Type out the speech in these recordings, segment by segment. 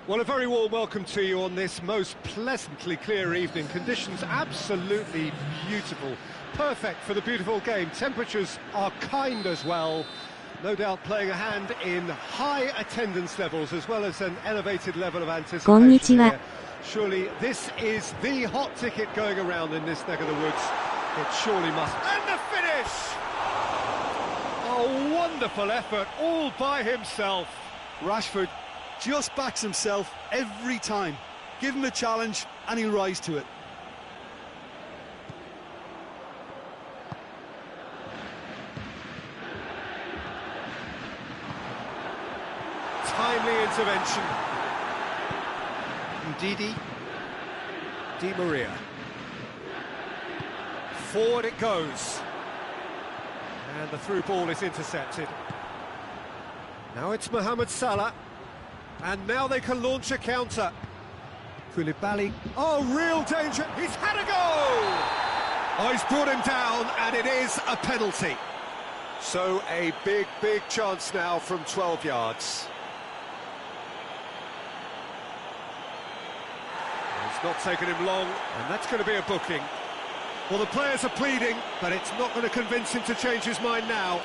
Well, a very warm welcome to you on this most pleasantly clear evening. Conditions absolutely beautiful, perfect for the beautiful game. Temperatures are kind as well, no doubt playing a hand in high attendance levels as well as an elevated level of anticipation here. Surely this is the hot ticket going around in this neck of the woods. It surely must. And the finish! A wonderful effort all by himself. Rashford just backs himself every time. Give him a challenge and he'll rise to it. Timely intervention. Ndidi. Di Maria. Forward it goes. And the through ball is intercepted. Now it's Mohamed Salah. And now they can launch a counter. Koulibaly. Oh, real danger. He's had a go! Oh, he's brought him down, and it is a penalty. So a big, big chance now from 12 yards. It's not taken him long, and that's going to be a booking. Well, the players are pleading, but it's not going to convince him to change his mind now.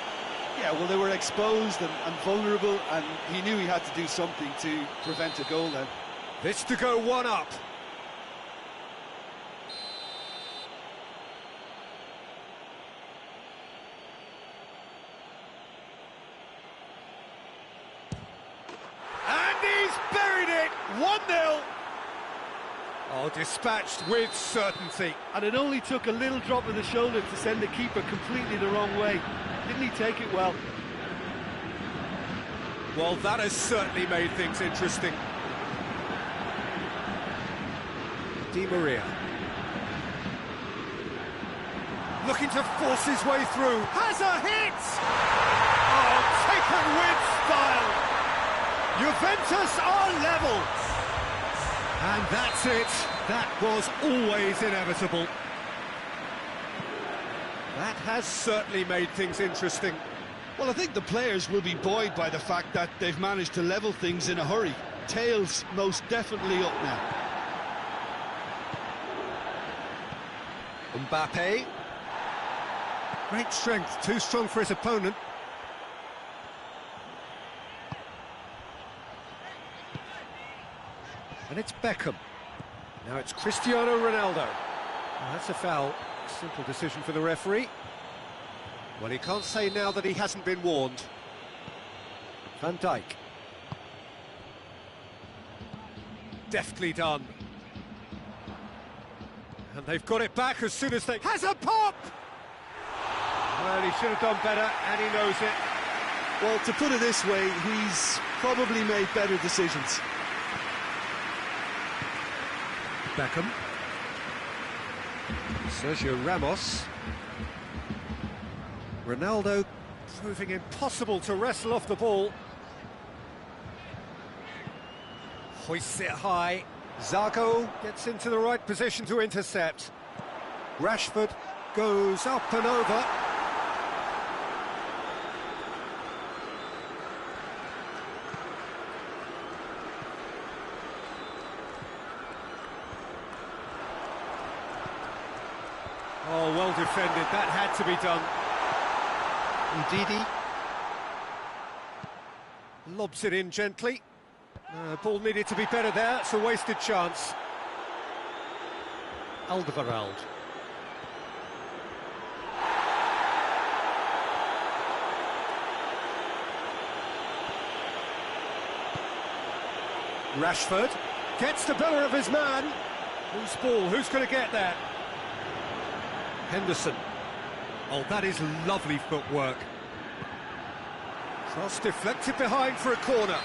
Yeah, well, they were exposed and vulnerable, and he knew he had to do something to prevent a goal then. This to go one up. And he's buried it! 1-0. Oh, dispatched with certainty. And it only took a little drop of the shoulder to send the keeper completely the wrong way. Didn't he take it well? Well, that has certainly made things interesting. Di Maria. Looking to force his way through. Has a hit! Oh, taken with style. Juventus are level. And that's it. That was always inevitable. That has certainly made things interesting. Well, I think the players will be buoyed by the fact that they've managed to level things in a hurry. Tails most definitely up now. Mbappe. Great strength, too strong for his opponent. And it's Beckham. Now it's Cristiano Ronaldo. Well, that's a foul. Simple decision for the referee. Well, he can't say now that he hasn't been warned. Van Dijk. Deftly done. And they've got it back as soon as they... Has a pop! Well, he should have done better, and he knows it. Well, to put it this way, he's probably made better decisions. Beckham. Sergio Ramos. Ronaldo proving impossible to wrestle off the ball. Hoists it high. Zago gets into the right position to intercept. Rashford goes up and over. Oh, well defended. That had to be done. Ndidi lobs it in gently. Ball needed to be better there. It's a wasted chance. Alderweireld. Rashford gets the better of his man. Whose ball? Who's going to get there? Henderson. Oh, that is lovely footwork. Cross deflected behind for a corner.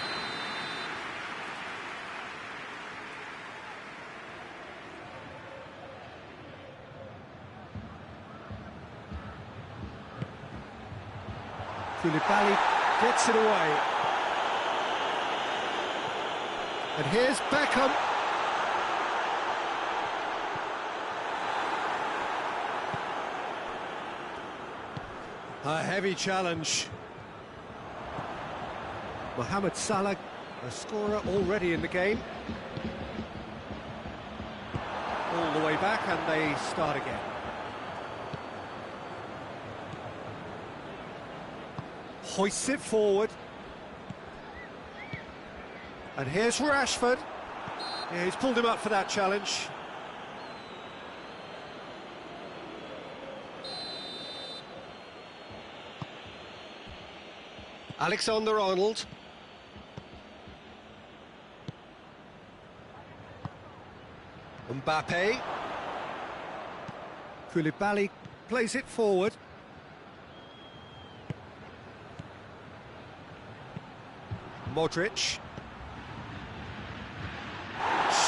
Koulibaly gets it away. And here's Beckham. A heavy challenge. Mohamed Salah, a scorer already in the game. All the way back, and they start again. Hoists it forward. And here's Rashford. Yeah, he's pulled him up for that challenge. Alexander-Arnold. Mbappe. Koulibaly plays it forward. Modric.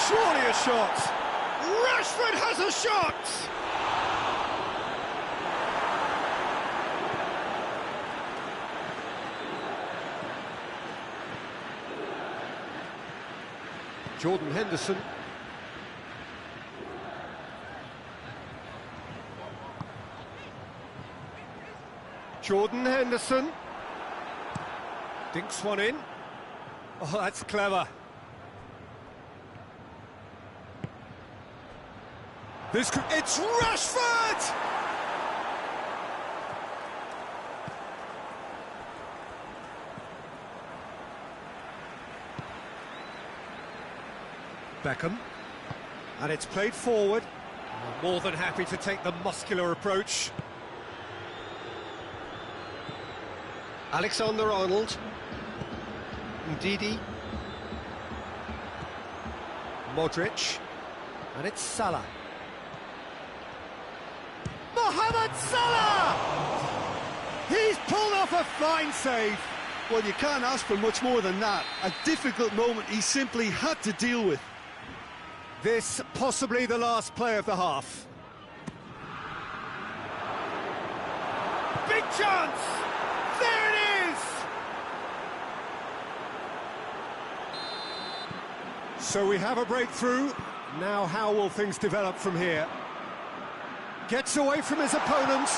Surely a shot. Rashford has a shot. Jordan Henderson. Jordan Henderson. Dinks one in. Oh, that's clever. It's Rashford! Beckham. And it's played forward. More than happy to take the muscular approach. Alexander-Arnold. Ndidi. Modric. And it's Salah. Mohamed Salah! He's pulled off a fine save. Well, you can't ask for much more than that. A difficult moment he simply had to deal with. This possibly the last play of the half. Big chance! There it is! So we have a breakthrough. Now how will things develop from here? Gets away from his opponent.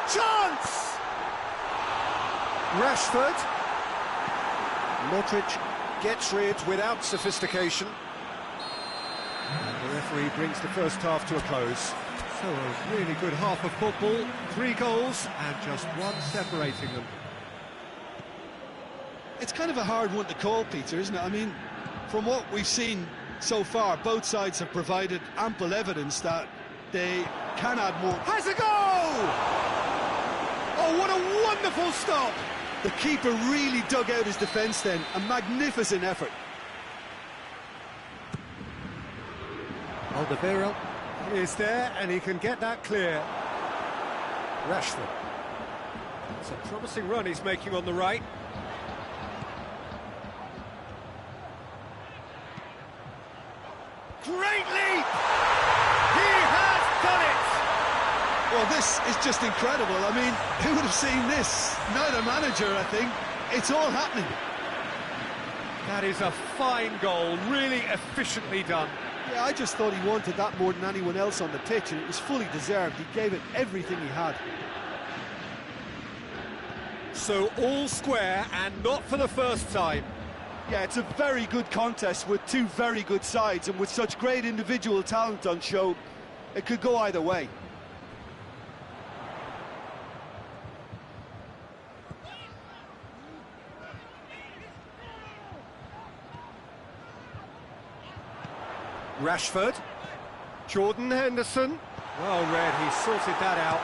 Chance! Rashford. Modric gets rid without sophistication. And the referee brings the first half to a close. So a really good half of football. 3 goals and just one separating them. It's kind of a hard one to call, Peter, isn't it? I mean, from what we've seen so far, both sides have provided ample evidence that they can add more. Has a goal! Oh, what a wonderful stop! The keeper really dug out his defence then. A magnificent effort. Alderweireld is there, and he can get that clear. Rashford. It's a promising run he's making on the right. Great leap! He has done it! Well, this is just incredible. I mean, who would have seen this? Neither manager, I think. It's all happening. That is a fine goal, really efficiently done. Yeah, I just thought he wanted that more than anyone else on the pitch, and it was fully deserved. He gave it everything he had. So all square, and not for the first time. Yeah, it's a very good contest with two very good sides, and with such great individual talent on show, it could go either way. Rashford. Jordan Henderson. Well read, he sorted that out.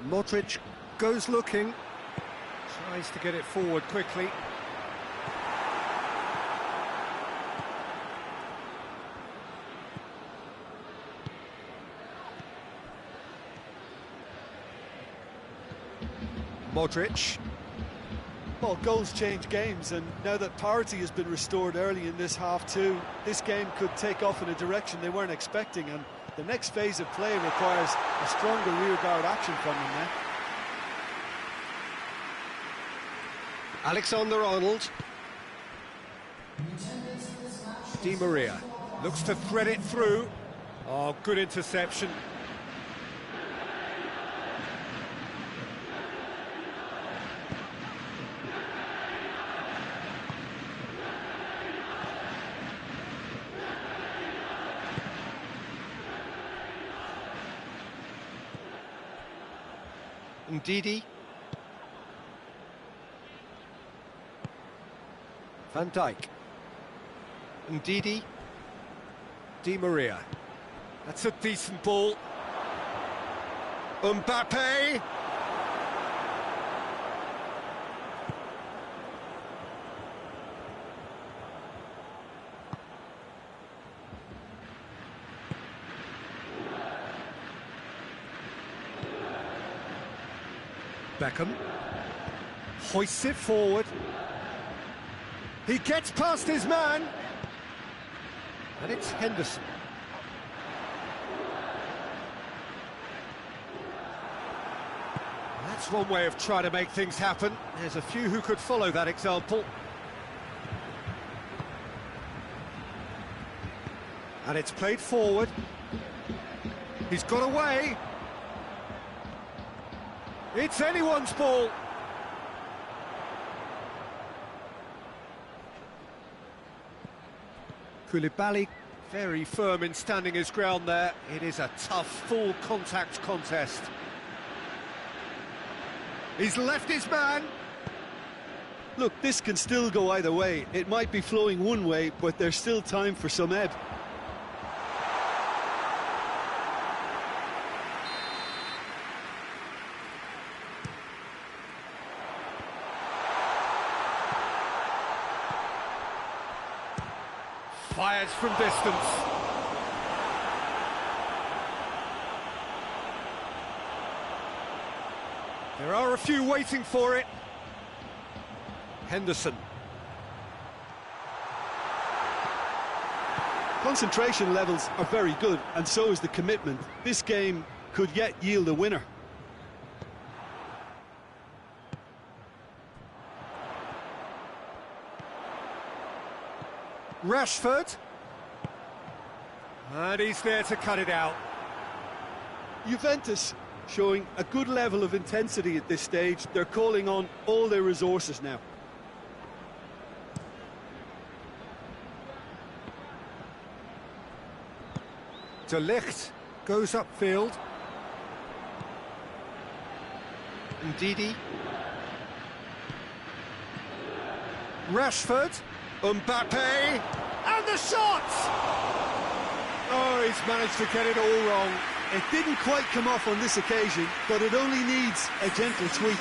Modric goes looking. Tries to get it forward quickly. Modric. Well, goals change games, and now that parity has been restored early in this half too, this game could take off in a direction they weren't expecting, and the next phase of play requires a stronger rearguard action from them now. Alexander-Arnold. Di Maria looks to thread it through. Oh, good interception. Ndidi. Van Dijk. Ndidi. Di Maria. That's a decent ball. Mbappe. Beckham hoists it forward. He gets past his man. And it's Henderson. That's one way of trying to make things happen. There's a few who could follow that example. And it's played forward. He's got away. It's anyone's ball. Koulibaly, very firm in standing his ground there. It is a tough, full contact contest. He's left his man. Look, this can still go either way. It might be flowing one way, but there's still time for some ebb. Fires from distance. There are a few waiting for it. Henderson. Concentration levels are very good, and so is the commitment. This game could yet yield a winner. Rashford. And he's there to cut it out. Juventus showing a good level of intensity at this stage. They're calling on all their resources now. De Ligt goes upfield. Ndidi. Rashford. Mbappe. And the shot! Oh, he's managed to get it all wrong. It didn't quite come off on this occasion, but it only needs a gentle tweak.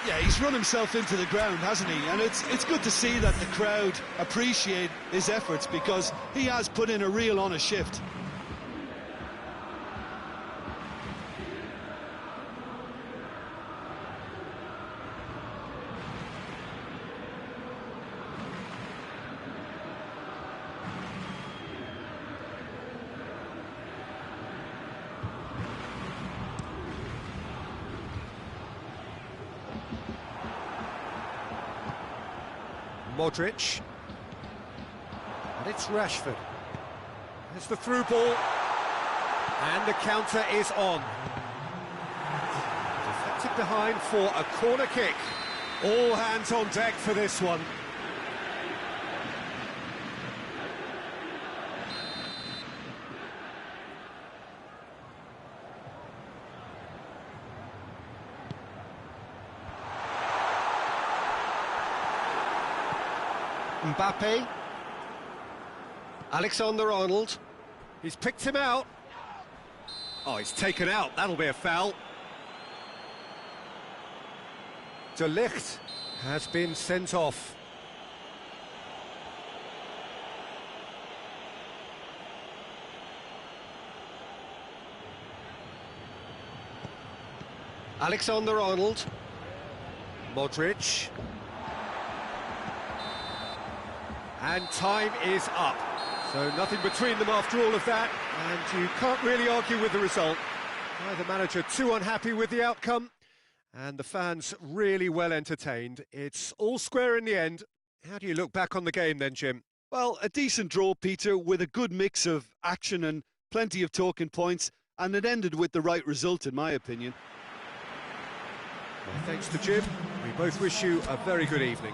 Yeah, he's run himself into the ground, hasn't he? And it's good to see that the crowd appreciate his efforts, because he has put in a real honest shift. Modric. And it's Rashford. There's the through ball. And the counter is on. Deflected behind for a corner kick. All hands on deck for this one. Mbappe. Alexander-Arnold. He's picked him out. Oh, he's taken out. That'll be a foul. De Ligt has been sent off. Alexander-Arnold. Modric. And time is up. So nothing between them after all of that, and you can't really argue with the result. Neither manager too unhappy with the outcome, and the fans really well entertained. It's all square in the end. How do you look back on the game then, Jim? Well, a decent draw, Peter, with a good mix of action and plenty of talking points, and it ended with the right result, in my opinion. Well, thanks to Jim. We both wish you a very good evening.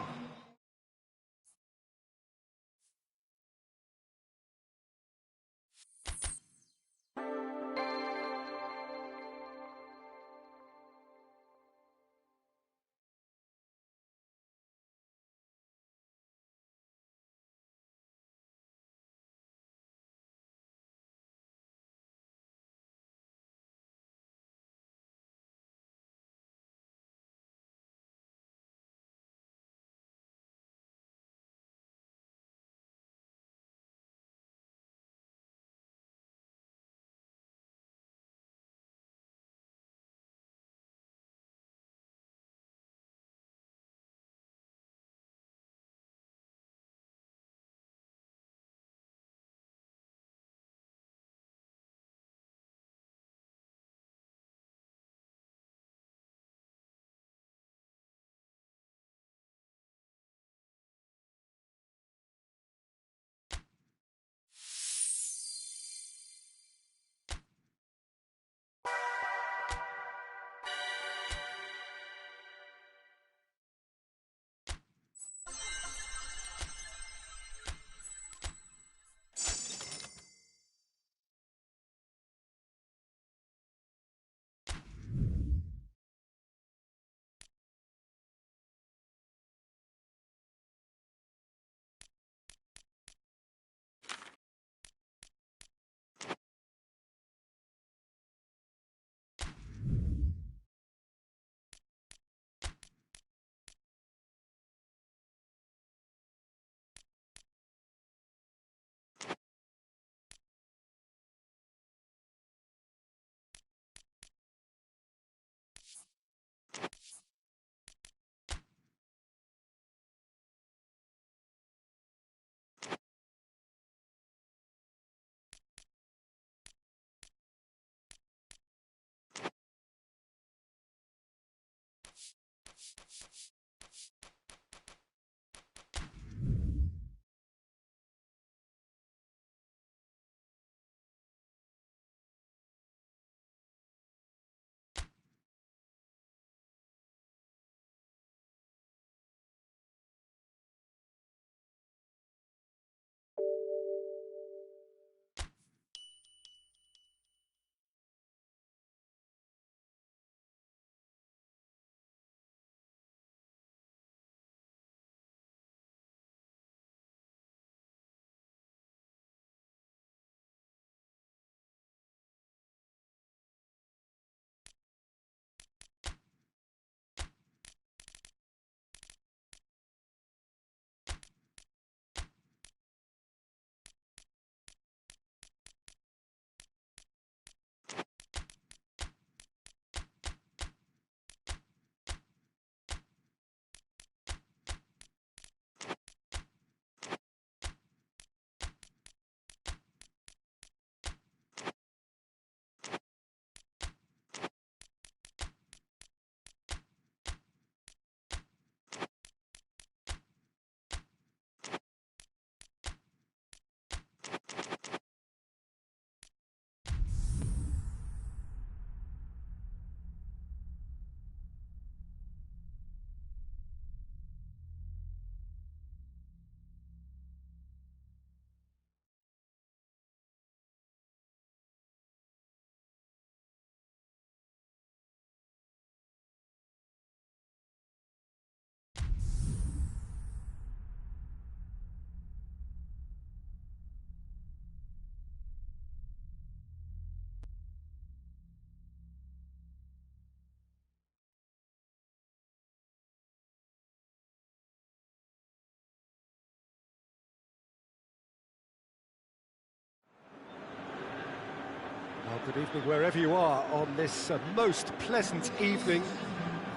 Good evening wherever you are on this most pleasant evening.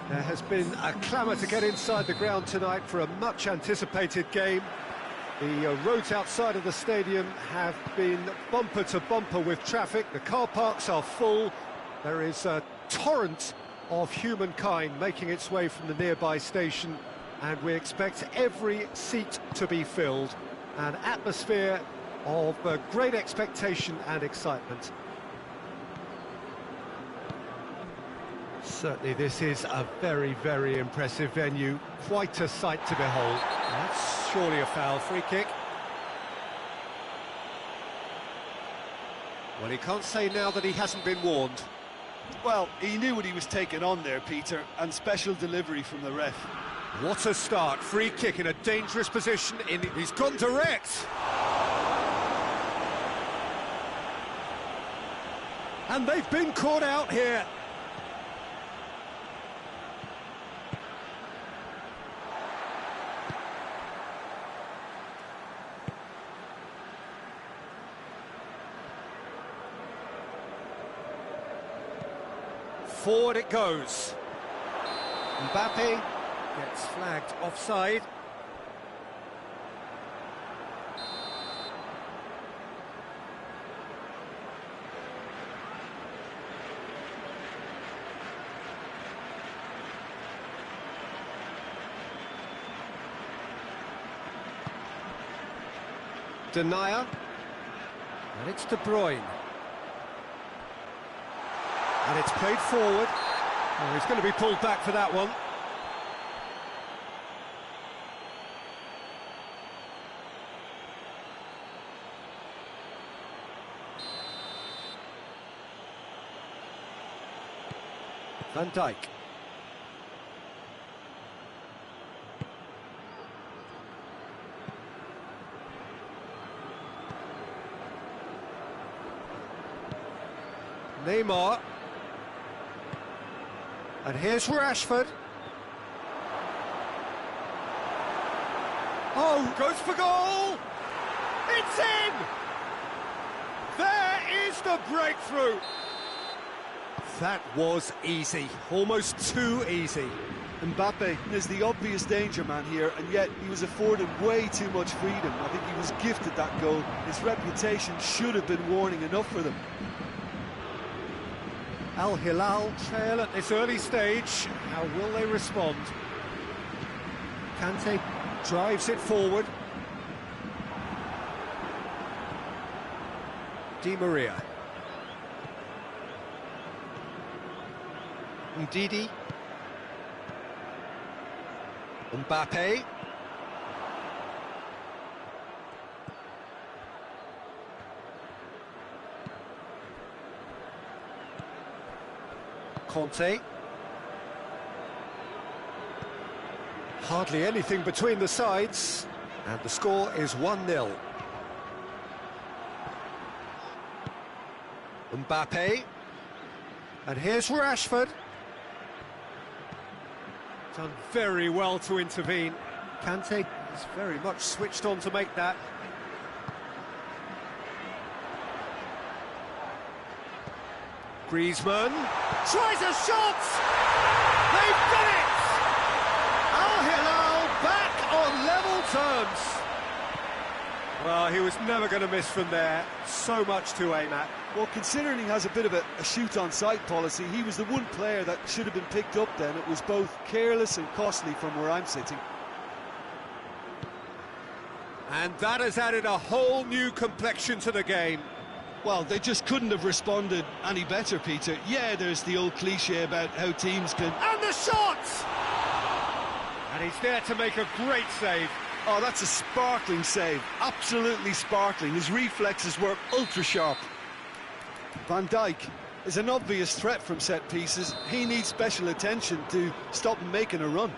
There has been a clamour to get inside the ground tonight for a much anticipated game. The roads outside of the stadium have been bumper to bumper with traffic. The car parks are full. There is a torrent of humankind making its way from the nearby station, and we expect every seat to be filled. An atmosphere of great expectation and excitement. Certainly this is a very, very impressive venue. Quite a sight to behold. That's surely a foul. Free kick. Well, he can't say now that he hasn't been warned. Well, he knew what he was taking on there, Peter, and special delivery from the ref. What a start. Free kick in a dangerous position. He's gone direct. And they've been caught out here. Forward it goes. Mbappe gets flagged offside. Denier. And it's De Bruyne. And it's played forward. Oh, he's going to be pulled back for that one. Van Dijk. Neymar. And here's Rashford. Oh, goes for goal! It's in! There is the breakthrough! That was easy, almost too easy. Mbappe is the obvious danger man here, and yet he was afforded way too much freedom. I think he was gifted that goal. His reputation should have been warning enough for them. Al Hilal trail at this early stage. How will they respond? Kante drives it forward. Di Maria. Ndidi. Mbappe. Conte. Hardly anything between the sides, and the score is 1-0. Mbappe. And here's Rashford. Done very well to intervene. Kante is very much switched on to make that. Griezmann tries a shot! They've done it! Al Hilal back on level terms. Well, he was never going to miss from there. So much to aim at. Well, considering he has a bit of a shoot-on-sight policy, he was the one player that should have been picked up then. It was both careless and costly from where I'm sitting. And that has added a whole new complexion to the game. Well, they just couldn't have responded any better, Peter. Yeah, there's the old cliche about how teams can... And the shot! And he's there to make a great save. Oh, that's a sparkling save. Absolutely sparkling. His reflexes were ultra-sharp. Van Dijk is an obvious threat from set pieces. He needs special attention to stop him making a run.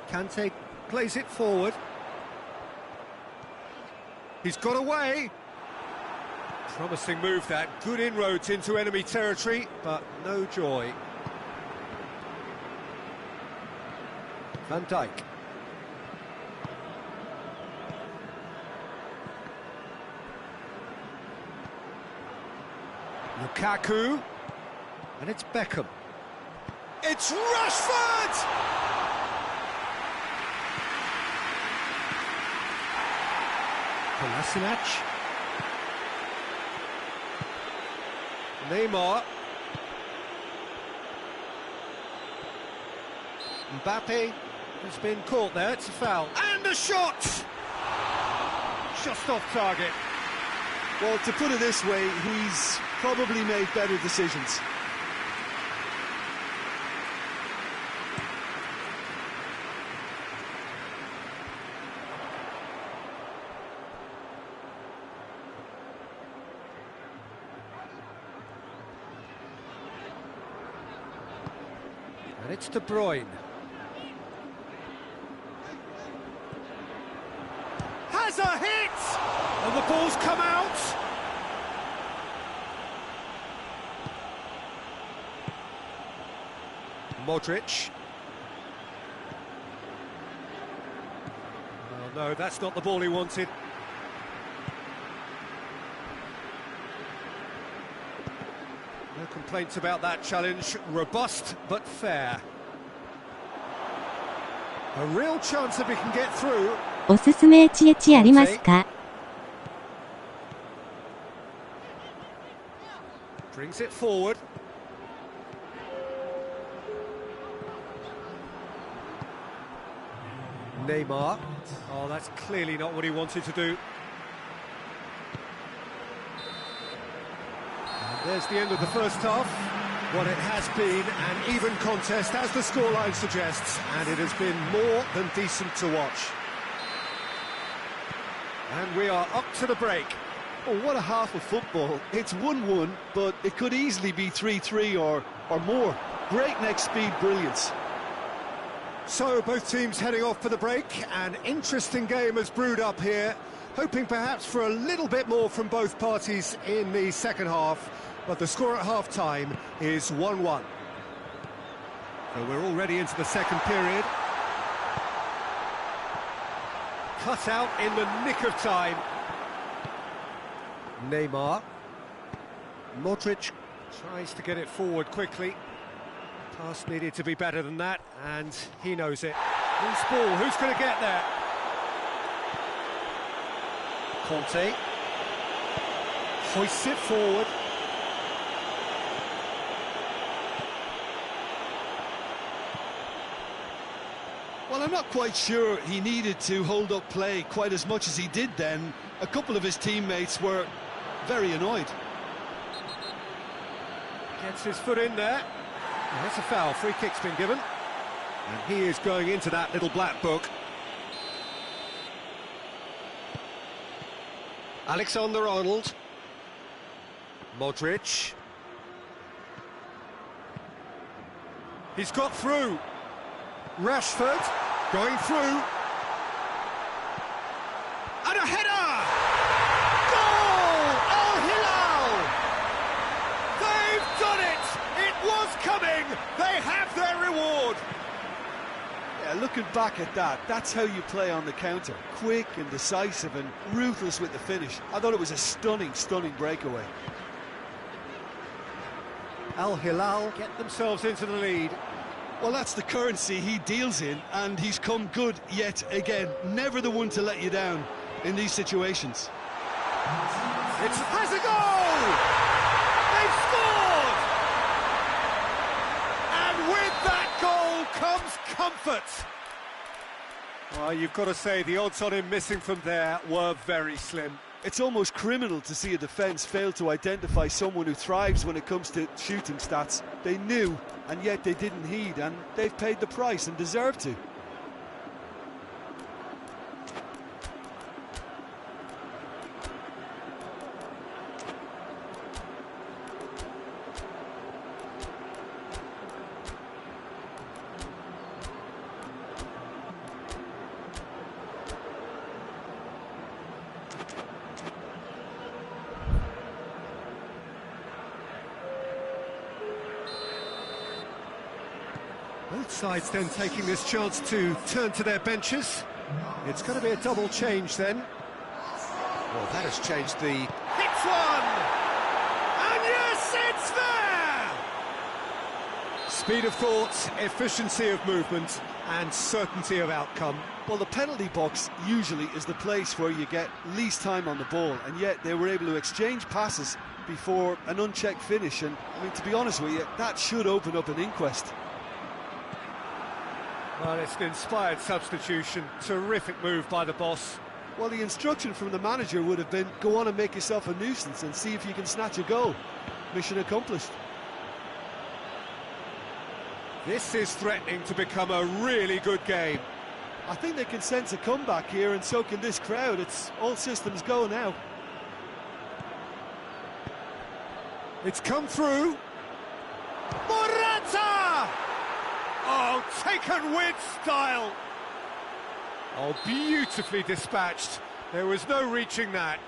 Kante plays it forward. He's got away. Promising move that. Good inroads into enemy territory, but no joy. Van Dijk. Lukaku. And it's Beckham. It's Rashford! Kolasinac. Neymar. Mbappe has been caught there, it's a foul. And a shot! Just off target. Well, to put it this way, he's probably made better decisions. And it's De Bruyne. Has a hit! And the ball's come out! Modric. Oh no, that's not the ball he wanted. No complaints about that challenge. Robust but fair. A real chance if he can get through. おすすめエチありますか? Brings it forward. Neymar. Oh, that's clearly not what he wanted to do. And there's the end of the first half. What it has been an even contest, as the scoreline suggests, and it has been more than decent to watch. And we are up to the break. Oh, what a half of football. It's 1-1, but it could easily be 3-3 or more. Breakneck speed brilliance. So, both teams heading off for the break. An interesting game has brewed up here, hoping perhaps for a little bit more from both parties in the second half, but the score at half-time is 1-1. So we're already into the second period. Cut out in the nick of time. Neymar. Modric tries to get it forward quickly. Pass needed to be better than that, and he knows it. Loose ball, who's going to get there? Conte. Hoists it forward. Well, I'm not quite sure he needed to hold up play quite as much as he did then. A couple of his teammates were very annoyed. Gets his foot in there. And that's a foul. Free kick's been given. And he is going into that little black book. Alexander-Arnold. Modric. He's got through. Rashford going through. And a header! Goal! Al Hilal! They've done it! It was coming! They have their reward! Yeah, looking back at that, that's how you play on the counter. Quick and decisive and ruthless with the finish. I thought it was a stunning, stunning breakaway. Al Hilal get themselves into the lead. Well, that's the currency he deals in, and he's come good yet again. Never the one to let you down in these situations. It has a goal! They've scored! And with that goal comes comfort. Well, you've got to say the odds on him missing from there were very slim. It's almost criminal to see a defence fail to identify someone who thrives when it comes to shooting stats. They knew, and yet they didn't heed, and they've paid the price and deserve to. Both sides then taking this chance to turn to their benches. It's going to be a double change then. Well, that has changed the... Hits one! And yes, it It's there! Speed of thought, efficiency of movement, and certainty of outcome. Well, the penalty box usually is the place where you get least time on the ball, and yet they were able to exchange passes before an unchecked finish, and I mean, to be honest with you, that should open up an inquest. Well, it's an inspired substitution, terrific move by the boss. Well, the instruction from the manager would have been, go on and make yourself a nuisance and see if you can snatch a goal. Mission accomplished. This is threatening to become a really good game. I think they can sense a comeback here, and so can this crowd. It's all systems go now. It's come through. Morata! Oh, taken with style. Oh, beautifully dispatched. There was no reaching that.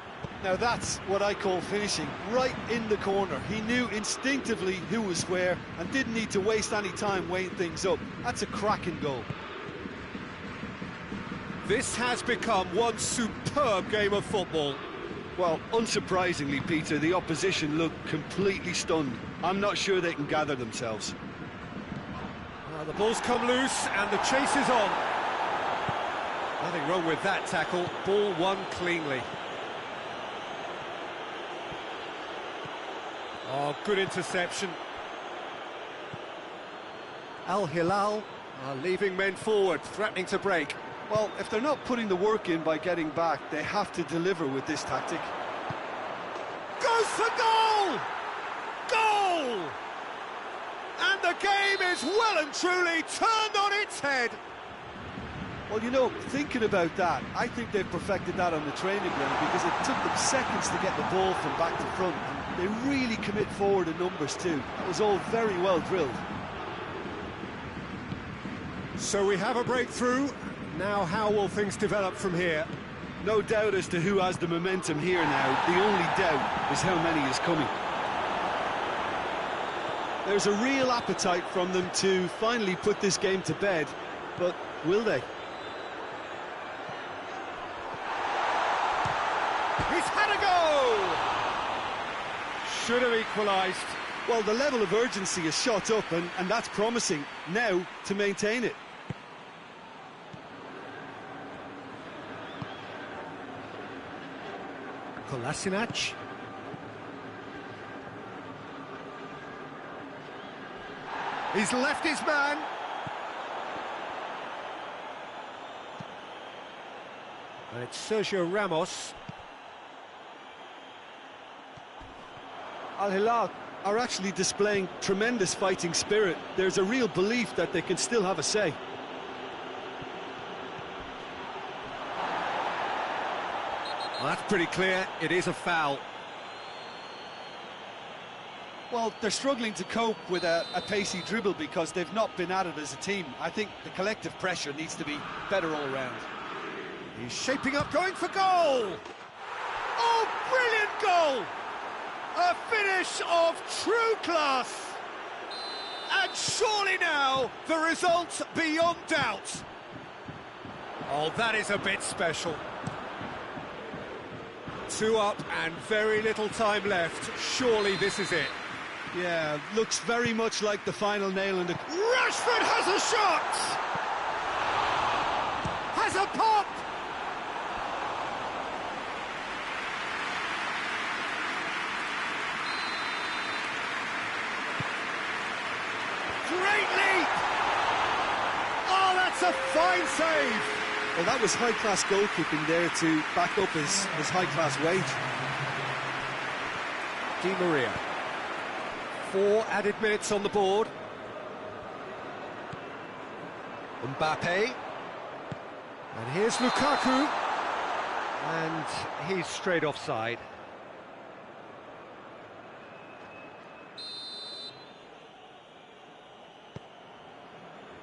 Now that's what I call finishing, right in the corner. He knew instinctively who was where and didn't need to waste any time weighing things up. That's a cracking goal. This has become one superb game of football. Well, unsurprisingly, Peter, the opposition looked completely stunned. I'm not sure they can gather themselves. The ball's come loose and the chase is on. Nothing wrong with that tackle. Ball won cleanly. Oh, good interception. Al Hilal are leaving men forward, threatening to break. Well, if they're not putting the work in by getting back, they have to deliver with this tactic. Goes for goal! Goal! And the game is well and truly turned on its head. Well, you know, thinking about that, I think they've perfected that on the training ground because it took them seconds to get the ball from back to front, and they really commit forward in numbers too. That was all very well drilled. So we have a breakthrough. Now how will things develop from here? No doubt as to who has the momentum here now. The only doubt is how many is coming. There's a real appetite from them to finally put this game to bed, but will they? He's had a go! Should have equalised. Well, the level of urgency is shot up, and that's promising. Now to maintain it. Kolasinac. He's left his man. And it's Sergio Ramos. Al Hilal are actually displaying tremendous fighting spirit. There's a real belief that they can still have a say. Well, that's pretty clear. It is a foul. Well, they're struggling to cope with a pacey dribble because they've not been at it as a team. I think the collective pressure needs to be better all round. He's shaping up, going for goal! Oh, brilliant goal! A finish of true class! And surely now, the result beyond doubt. Oh, that is a bit special. 2 up and very little time left. Surely this is it. Yeah, looks very much like the final nail in the... Rashford has a shot! Has a pop! Great leap! Oh, that's a fine save! Well, that was high-class goalkeeping there to back up his high-class wage. Di Maria. 4 added minutes on the board. Mbappe. And here's Lukaku. And he's straight offside.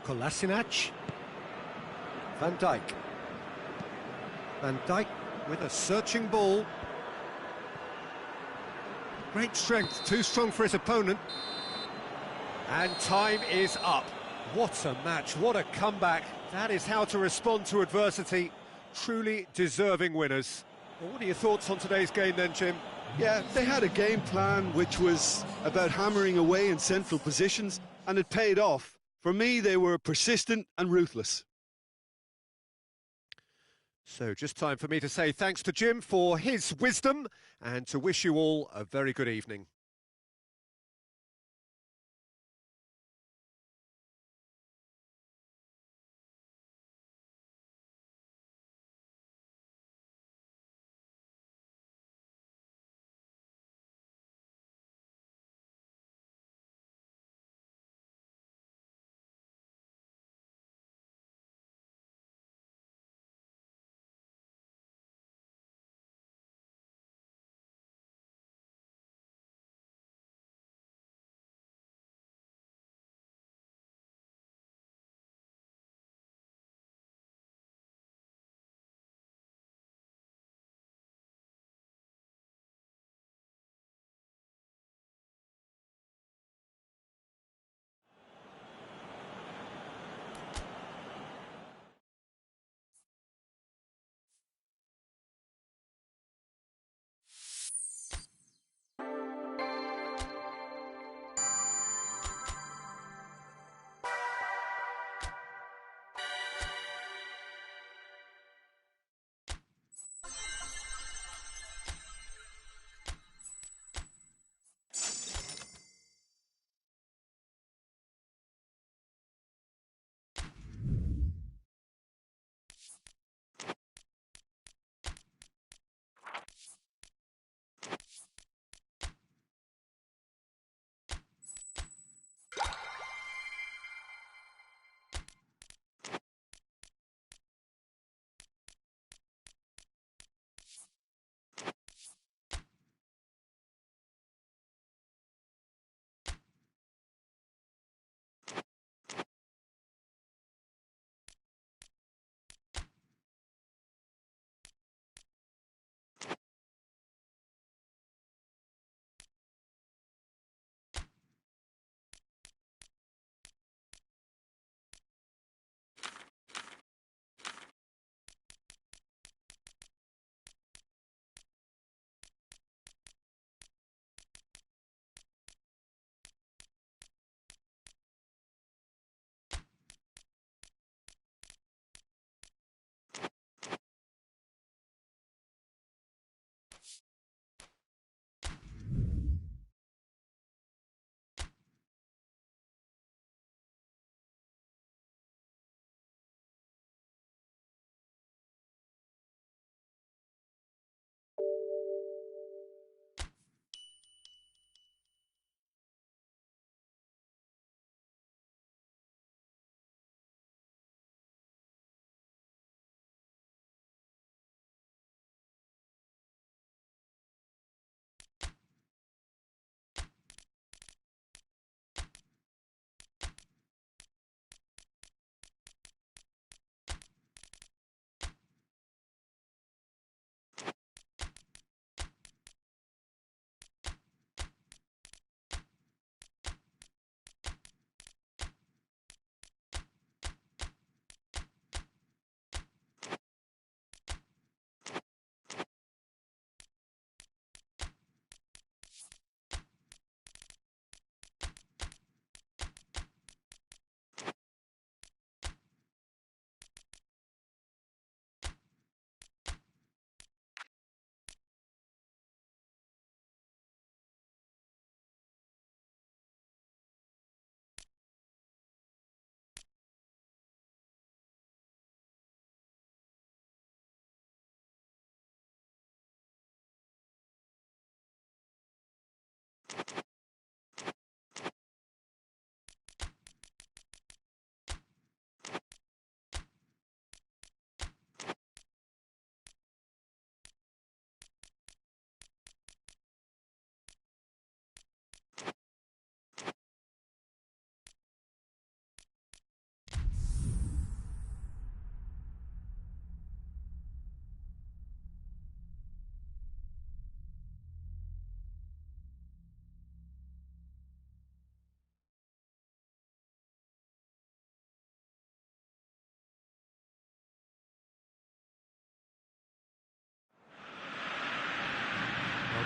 Kolasinac. Van Dijk. Van Dijk with a searching ball. Great strength, too strong for his opponent. And time is up. What a match, what a comeback. That is how to respond to adversity. Truly deserving winners. Well, what are your thoughts on today's game then, Jim? Yeah, they had a game plan which was about hammering away in central positions, and it paid off. For me, they were persistent and ruthless. So just time for me to say thanks to Jim for his wisdom and to wish you all a very good evening.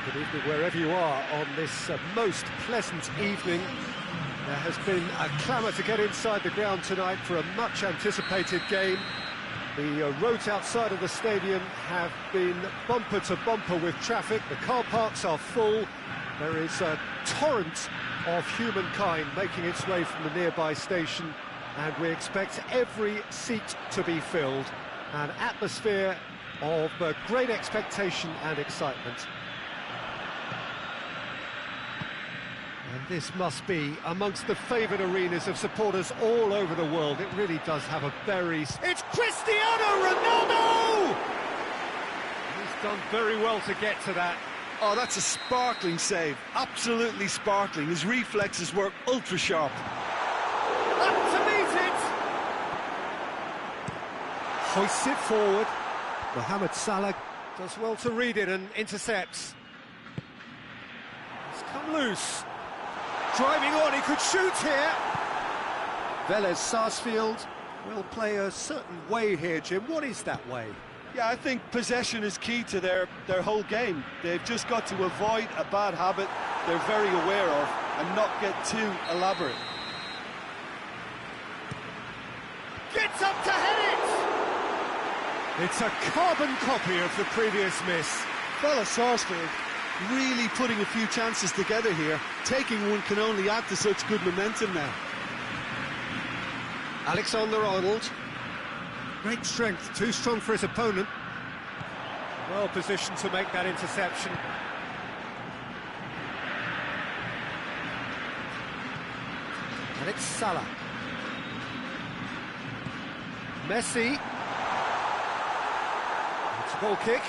Good evening wherever you are on this most pleasant evening. There has been a clamour to get inside the ground tonight for a much-anticipated game. The roads outside of the stadium have been bumper to bumper with traffic. The car parks are full. There is a torrent of humankind making its way from the nearby station, and we expect every seat to be filled. An atmosphere of great expectation and excitement. And this must be amongst the favoured arenas of supporters all over the world. It really does have a very... It's Cristiano Ronaldo! He's done very well to get to that. Oh, that's a sparkling save. Absolutely sparkling. His reflexes were ultra-sharp. Up to meet it! Hoists it forward. Mohamed Salah does well to read it and intercepts. It's come loose. Driving on, he could shoot here. Velez Sarsfield will play a certain way here, Jim. What is that way? Yeah, I think possession is key to their whole game. They've just got to avoid a bad habit they're very aware of and not get too elaborate. Gets up to head it! It's a carbon copy of the previous miss. Velez Sarsfield really putting a few chances together here. Taking one can only add to such good momentum now. Alexander-Arnold. Great strength, too strong for his opponent. Well positioned to make that interception. And it's Salah. Messi. It's a goal kick.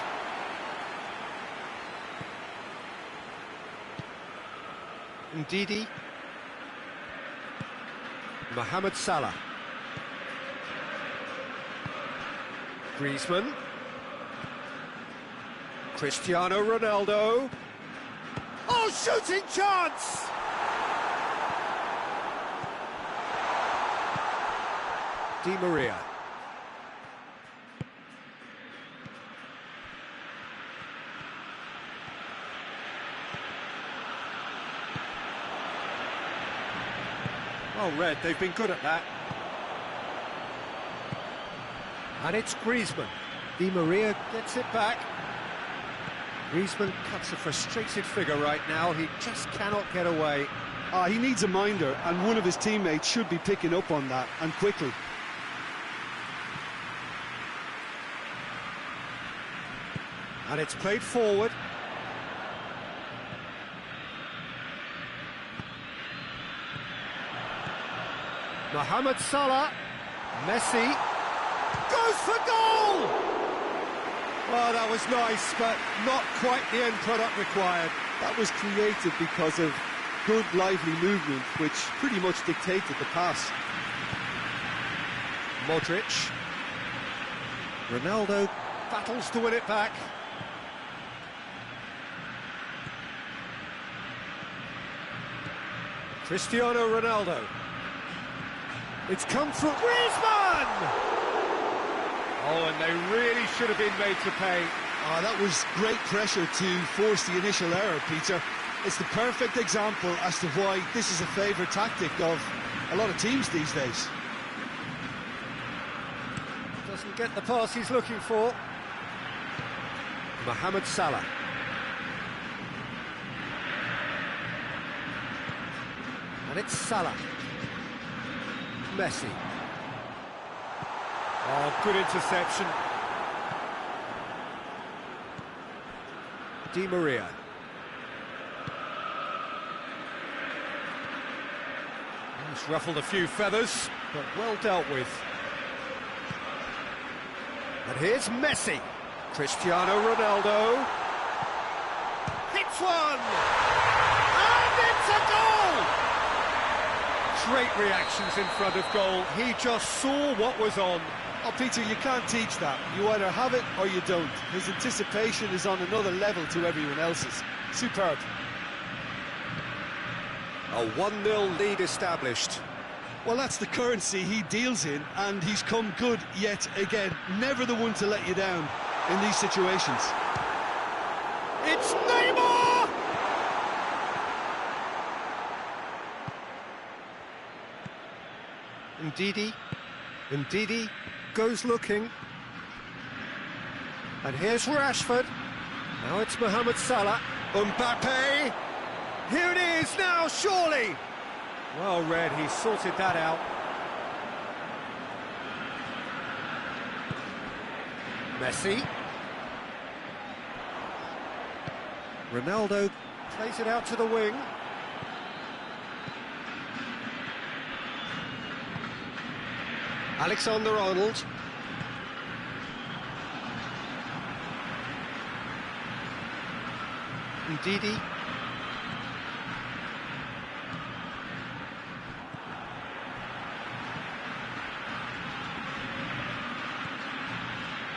Ndidi. Mohamed Salah. Griezmann. Cristiano Ronaldo. Oh, shooting chance! Di Maria. Well read, they've been good at that. And it's Griezmann. Di Maria gets it back. Griezmann cuts a frustrated figure right now. He just cannot get away. He needs a minder, and one of his teammates should be picking up on that, and quickly. And it's played forward. Mohamed Salah. Messi. Goes for goal! Well, that was nice, but not quite the end product required. That was created because of good, lively movement, which pretty much dictated the pass. Modric. Ronaldo battles to win it back. Cristiano Ronaldo. It's come through Griezmann! Oh, and they really should have been made to pay. That was great pressure to force the initial error, Peter. It's the perfect example as to why this is a favourite tactic of a lot of teams these days. Doesn't get the pass he's looking for. Mohamed Salah. And it's Salah. Messi. Oh, good interception. Di Maria. He's ruffled a few feathers, but well dealt with. And here's Messi. Cristiano Ronaldo. Hits one! And it's a goal! Great reactions in front of goal. He just saw what was on. Oh, Peter, you can't teach that. You either have it or you don't. His anticipation is on another level to everyone else's. Superb. A 1-0 lead established. Well, that's the currency he deals in, and he's come good yet again. Never the one to let you down in these situations. It's Neymar! Ndidi goes looking. And here's Rashford. Now it's Mohamed Salah. Mbappe. Here it is now, surely. Well read, he sorted that out. Messi. Ronaldo plays it out to the wing. Alexander-Arnold. Ndidi.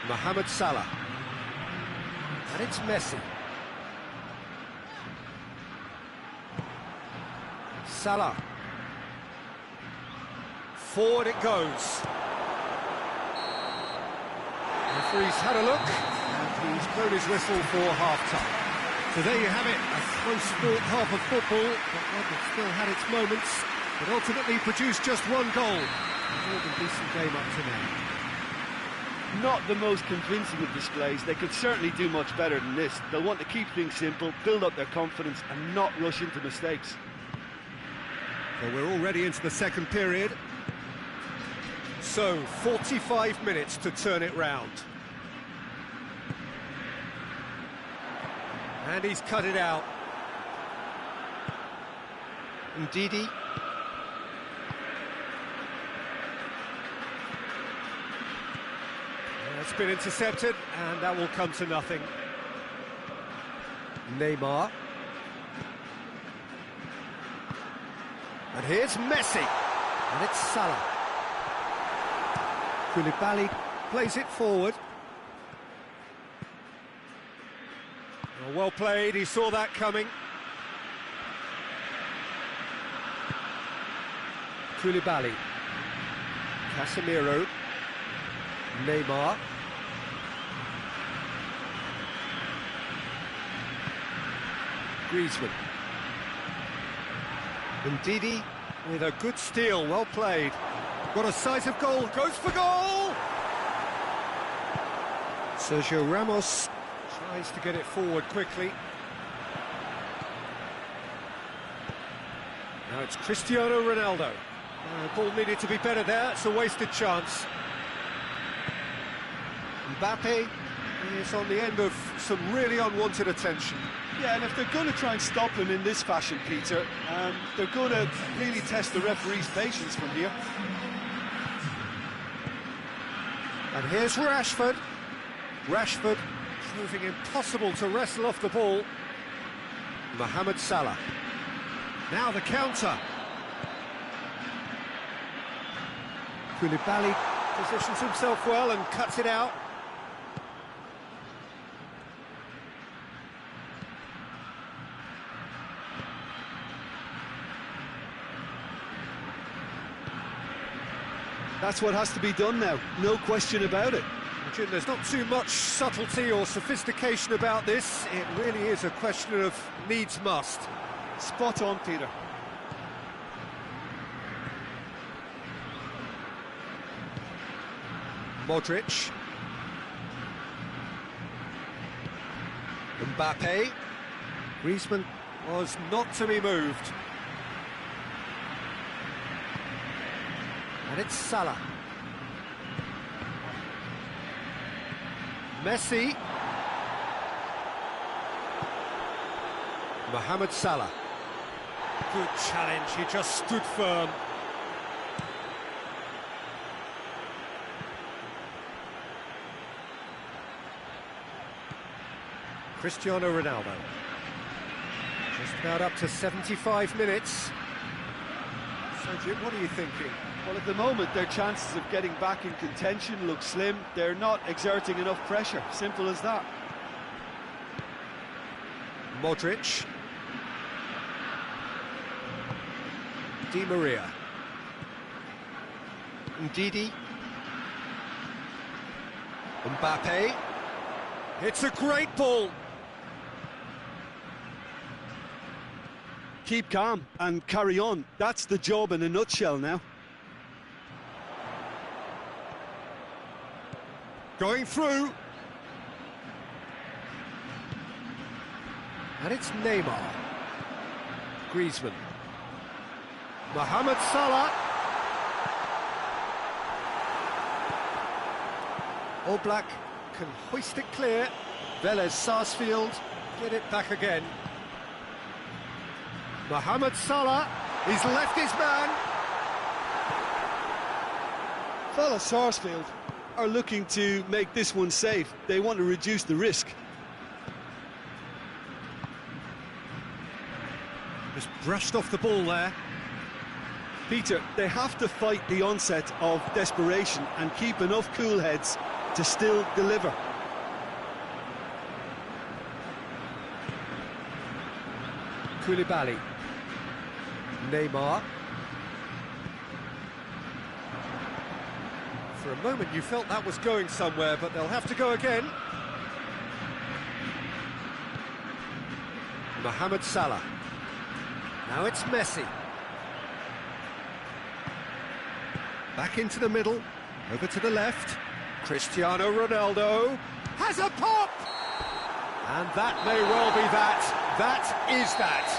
Mohamed Salah. And it's Messi. Salah. Forward it goes. Referee's had a look, and he's blown his whistle for half-time. So there you have it, a close-fought half of football, but one that still had its moments, but ultimately produced just one goal. A more than decent game up to now. Not the most convincing of displays. They could certainly do much better than this. They'll want to keep things simple, build up their confidence, and not rush into mistakes. So we're already into the second period. So, 45 minutes to turn it round. And he's cut it out. Ndidi. It's been intercepted, and that will come to nothing. Neymar. And here's Messi. And it's Salah. Koulibaly plays it forward. Oh, well played, he saw that coming. Koulibaly. Casemiro. Neymar. Griezmann. Ndidi with a good steal, well played. Got a sight of goal, goes for goal! Sergio Ramos tries to get it forward quickly. Now it's Cristiano Ronaldo. Ball needed to be better there, it's a wasted chance. Mbappe is on the end of some really unwanted attention. Yeah, and if they're going to try and stop him in this fashion, Peter, they're going to really test the referee's patience from here. And here's Rashford. Rashford proving impossible to wrestle off the ball. Mohamed Salah. Now the counter. Koulibaly positions himself well and cuts it out. That's what has to be done now, no question about it. Jim, there's not too much subtlety or sophistication about this. It really is a question of needs must. Spot on, Peter. Modric. Mbappe. Griezmann was not to be moved. And it's Salah. Messi. Mohamed Salah. Good challenge, he just stood firm. Cristiano Ronaldo. Just about up to 75 minutes. So, Jim, what are you thinking? Well, at the moment, their chances of getting back in contention look slim. They're not exerting enough pressure. Simple as that. Modric. Di Maria. Ndidi. Mbappe. It's a great ball. Keep calm and carry on. That's the job in a nutshell now. Going through. And it's Neymar. Griezmann. Mohamed Salah. Oblak can hoist it clear. Velez Sarsfield get it back again. Mohamed Salah, he's left his man. Fella Sarsfield are looking to make this one safe. They want to reduce the risk. Just brushed off the ball there. Peter, they have to fight the onset of desperation and keep enough cool heads to still deliver. Koulibaly. Neymar. For a moment you felt that was going somewhere, but they'll have to go again. Mohamed Salah. Now it's Messi. Back into the middle, over to the left. Cristiano Ronaldo has a pop! And that may well be that. That is that.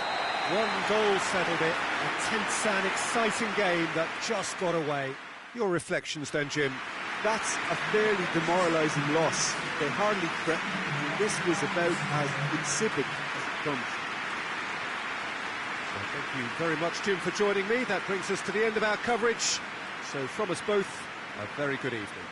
One goal settled it. A tense and exciting game that just got away. Your reflections then, Jim? That's a fairly demoralising loss. They hardly threatened. This was about as insipid as it comes. Well, thank you very much, Jim, for joining me. That brings us to the end of our coverage. So from us both, a very good evening.